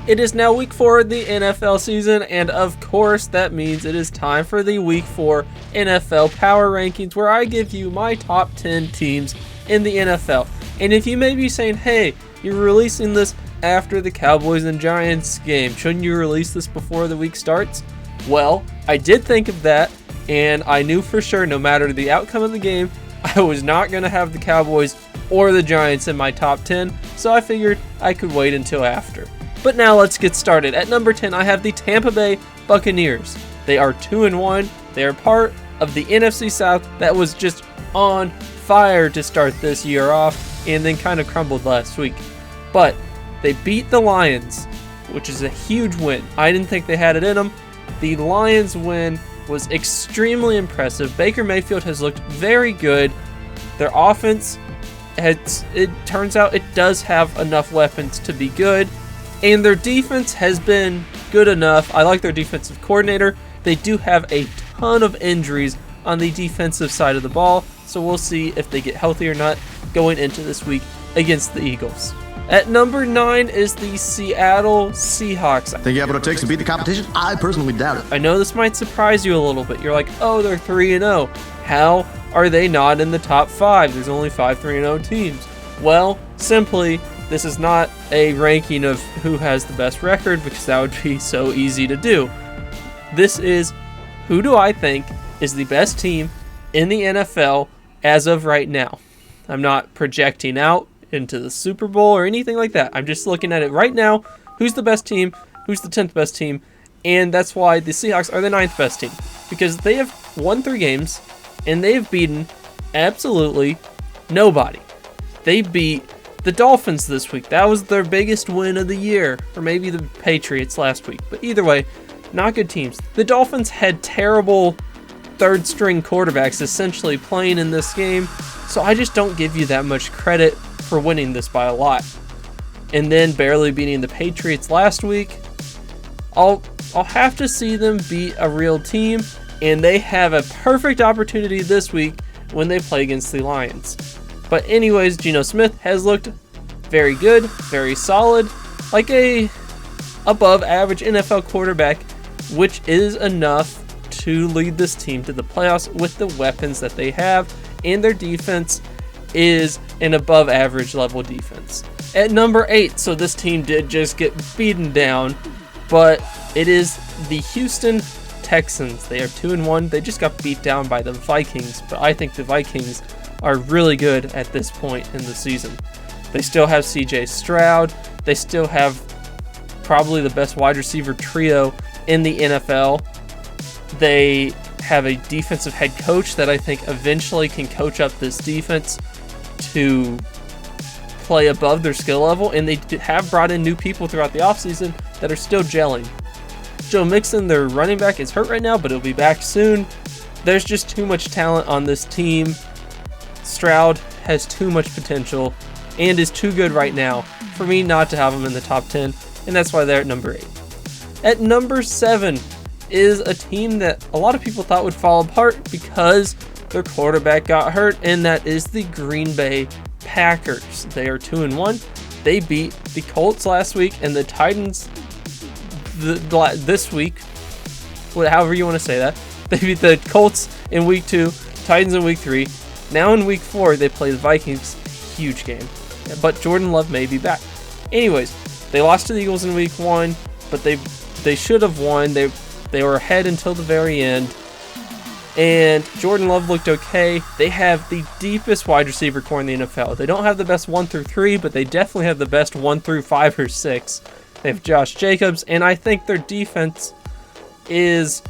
It is now week 4 of the NFL season, and of course that means it is time for the week 4 NFL Power Rankings, where I give you my top 10 teams in the NFL. And if you may be saying, hey, you're releasing this after the Cowboys and Giants game, shouldn't you release this before the week starts? Well, I did think of that, and I knew for sure no matter the outcome of the game, I was not going to have the Cowboys or the Giants in my top 10, so I figured I could wait until after. But now let's get started. At number 10, I have the Tampa Bay Buccaneers. They are 2-1. They are part of the NFC South that was just on fire to start this year off and then kind of crumbled last week. But they beat the Lions, which is a huge win. I didn't think they had it in them. The Lions win was extremely impressive. Baker Mayfield has looked very good. Their offense, it turns out it does have enough weapons to be good. And their defense has been good enough. I like their defensive coordinator. They do have a ton of injuries on the defensive side of the ball, so we'll see if they get healthy or not going into this week against the Eagles. At number 9 is the Seattle Seahawks. Think you have what it takes to beat the competition? I personally doubt it. I know this might surprise you a little bit. You're like, oh, they're 3-0. How are they not in the top 5? There's only 5 3-0 teams. Well, simply, this is not a ranking of who has the best record, because that would be so easy to do. This is who do I think is the best team in the NFL as of right now. I'm not projecting out into the Super Bowl or anything like that. I'm just looking at it right now. Who's the best team? Who's the 10th best team? And that's why the Seahawks are the 9th best team, because they have won 3 games and they've beaten absolutely nobody. They beat the Dolphins this week. That was their biggest win of the year, or maybe the Patriots last week. But either way, not good teams. The Dolphins had terrible third-string quarterbacks essentially playing in this game, so I just don't give you that much credit for winning this by a lot. And then barely beating the Patriots last week. I'll have to see them beat a real team, and they have a perfect opportunity this week when they play against the Lions. But anyways, Geno Smith has looked very good, very solid, like a above average NFL quarterback, which is enough to lead this team to the playoffs with the weapons that they have, and their defense is an above average level defense. At number 8, so this team did just get beaten down, but it is the Houston Texans. They are 2-1. They just got beat down by the Vikings, but I think the Vikings are really good at this point in the season. They still have CJ Stroud. They still have probably the best wide receiver trio in the NFL. They have a defensive head coach that I think eventually can coach up this defense to play above their skill level, and they have brought in new people throughout the offseason that are still gelling. Joe Mixon, their running back, is hurt right now, but he'll be back soon. There's just too much talent on this team. Stroud has too much potential and is too good right now for me not to have him in the top 10, and that's why they're at number 8. At number 7 is a team that a lot of people thought would fall apart because their quarterback got hurt, and that is the Green Bay Packers. They are 2-1. They beat the Colts last week and the Titans this week, however you want to say that. They beat the Colts in week 2, Titans in week 3. Now in week 4, they play the Vikings. Huge game. But Jordan Love may be back. Anyways, they lost to the Eagles in week 1, but they should have won. They were ahead until the very end. And Jordan Love looked okay. They have the deepest wide receiver core in the NFL. They don't have the best 1 through 3, but they definitely have the best 1 through 5 or 6. They have Josh Jacobs, and I think their defense is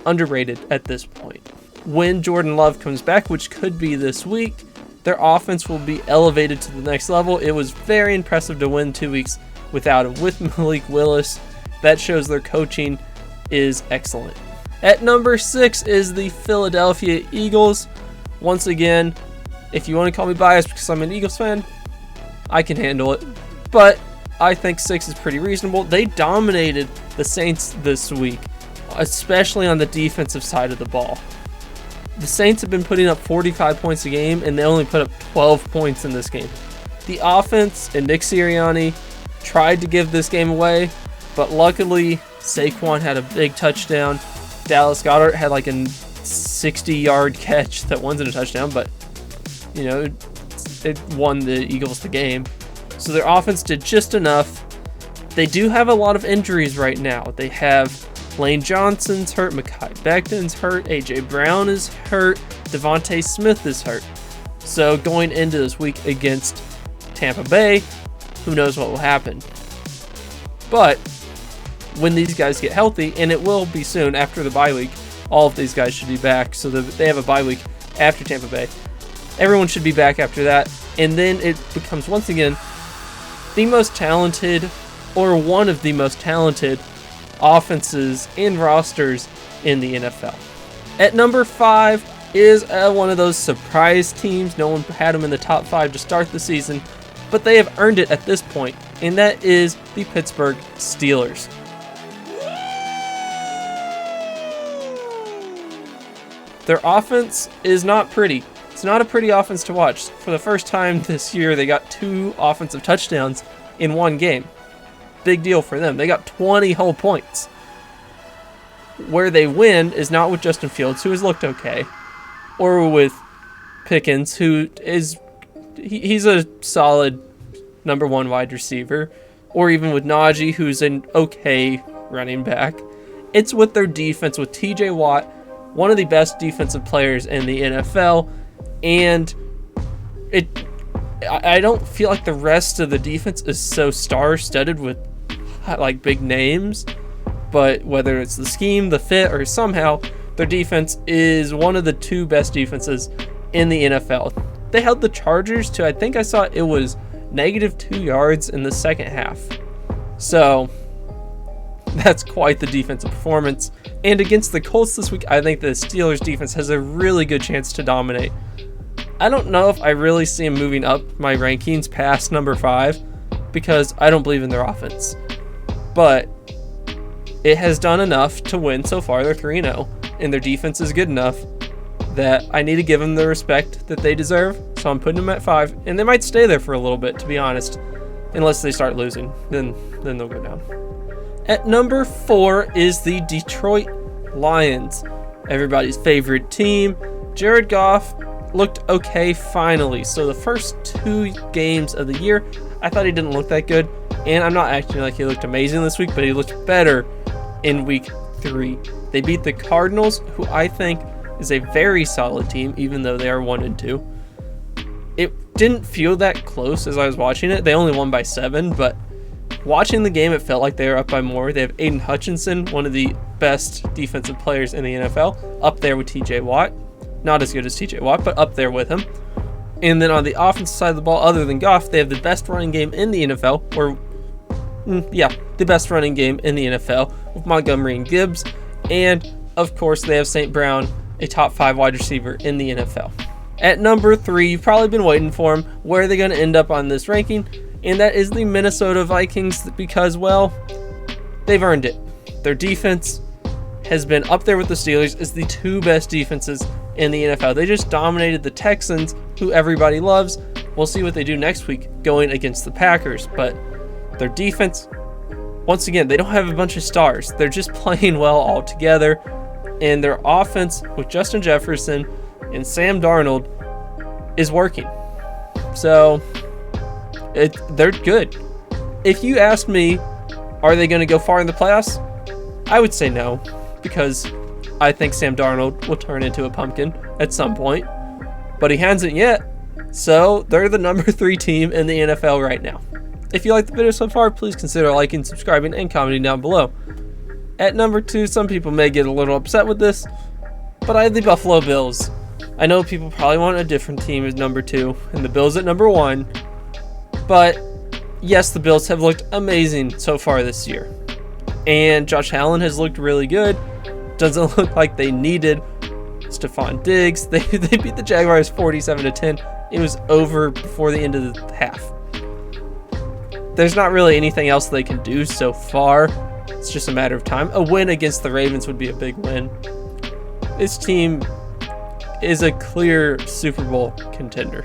underrated at this point. When Jordan Love comes back, which could be this week, their offense will be elevated to the next level. It was very impressive to win 2 weeks without him. With Malik Willis, that shows their coaching is excellent. At number 6 is the Philadelphia Eagles. Once again, if you want to call me biased because I'm an Eagles fan, I can handle it. But I think 6 is pretty reasonable. They dominated the Saints this week, especially on the defensive side of the ball. The Saints have been putting up 45 points a game, and they only put up 12 points in this game. The offense and Nick Sirianni tried to give this game away, but luckily Saquon had a big touchdown. Dallas Goedert had like a 60-yard catch that wasn't a touchdown, but you know, it won the Eagles the game. So their offense did just enough. They do have a lot of injuries right now. They have Lane Johnson's hurt, Mekhi Becton's hurt, AJ Brown is hurt, Devontae Smith is hurt. So going into this week against Tampa Bay, who knows what will happen. But when these guys get healthy, and it will be soon after the bye week, all of these guys should be back. So they have a bye week after Tampa Bay. Everyone should be back after that. And then it becomes once again the most talented, or one of the most talented offenses and rosters in the NFL. At number 5 is one of those surprise teams. No one had them in the top 5 to start the season, but they have earned it at this point, and that is the Pittsburgh Steelers. Their offense is not pretty. It's not a pretty offense to watch. For the first time this year, they got 2 offensive touchdowns in one game. Big deal for them. They got 20 whole points. Where they win is not with Justin Fields, who has looked okay, or with Pickens, who is he's a solid number 1 wide receiver, or even with Najee, who's an okay running back. It's with their defense, with TJ Watt, one of the best defensive players in the NFL, and I don't feel like the rest of the defense is so star-studded with like big names, but whether it's the scheme, the fit, or somehow, their defense is one of the 2 best defenses in the NFL. They held the Chargers to, I think I saw it was -2 yards in the second half. So that's quite the defensive performance. And against the Colts this week, I think the Steelers defense has a really good chance to dominate. I don't know if I really see them moving up my rankings past number 5, because I don't believe in their offense. But it has done enough to win so far. They're 3-0, and their defense is good enough that I need to give them the respect that they deserve. So I'm putting them at 5, and they might stay there for a little bit, to be honest, unless they start losing. Then they'll go down. At number 4 is the Detroit Lions, everybody's favorite team. Jared Goff looked okay finally. So the first 2 games of the year, I thought he didn't look that good. And I'm not acting like he looked amazing this week, but he looked better in week 3. They beat the Cardinals, who I think is a very solid team, even though they are 1-2. It didn't feel that close as I was watching it. They only won by 7, but watching the game, it felt like they were up by more. They have Aiden Hutchinson, one of the best defensive players in the NFL, up there with TJ Watt. Not as good as TJ Watt, but up there with him. And then on the offensive side of the ball, other than Goff, they have the best running game in the NFL, the best running game in the NFL with Montgomery and Gibbs. And, of course, they have St. Brown, a top 5 wide receiver in the NFL. At number 3, you've probably been waiting for him. Where are they going to end up on this ranking? And that is the Minnesota Vikings, because, well, they've earned it. Their defense has been up there with the Steelers as the 2 best defenses in the NFL. They just dominated the Texans, who everybody loves. We'll see what they do next week going against the Packers, but their defense, once again, they don't have a bunch of stars. They're just playing well all together, and their offense with Justin Jefferson and Sam Darnold is working. So they're good. If you asked me, are they going to go far in the playoffs? I would say no, because I think Sam Darnold will turn into a pumpkin at some point, but he hasn't yet. So they're the number 3 team in the NFL right now. If you like the video so far, please consider liking, subscribing, and commenting down below. At number 2, some people may get a little upset with this, but I have the Buffalo Bills. I know people probably want a different team as number 2, and the Bills at number 1, but yes, the Bills have looked amazing so far this year. And Josh Allen has looked really good. Doesn't look like they needed Stephon Diggs. They beat the Jaguars 47-10. It was over before the end of the half. There's not really anything else they can do so far. It's just a matter of time. A win against the Ravens would be a big win. This team is a clear Super Bowl contender.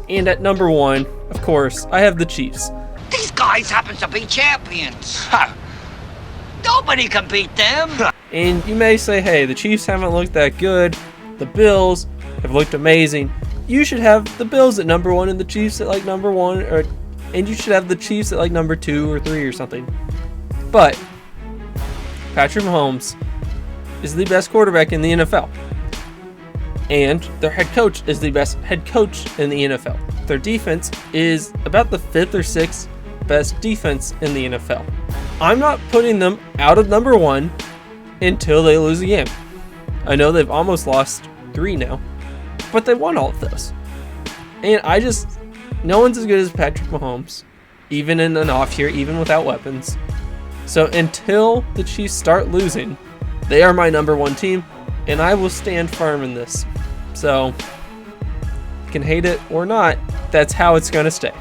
And at number 1, of course, I have the Chiefs. These guys happen to be champions. Ha! Nobody can beat them. And you may say, hey, the Chiefs haven't looked that good. The Bills have looked amazing. You should have the Bills at number 1 and the Chiefs at like number 1, and you should have the Chiefs at like number 2 or 3 or something. But Patrick Mahomes is the best quarterback in the NFL. And their head coach is the best head coach in the NFL. Their defense is about the 5th or 6th best defense in the NFL. I'm not putting them out of number 1 until they lose a game. I know they've almost lost 3 now, but they won all of those. And no one's as good as Patrick Mahomes, even in an off year, even without weapons. So until the Chiefs start losing, they are my number 1 team, and I will stand firm in this. So, you can hate it or not, that's how it's going to stay.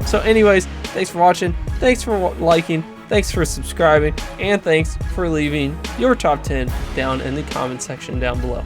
So anyways, thanks for watching, thanks for liking, thanks for subscribing, and thanks for leaving your top 10 down in the comment section down below.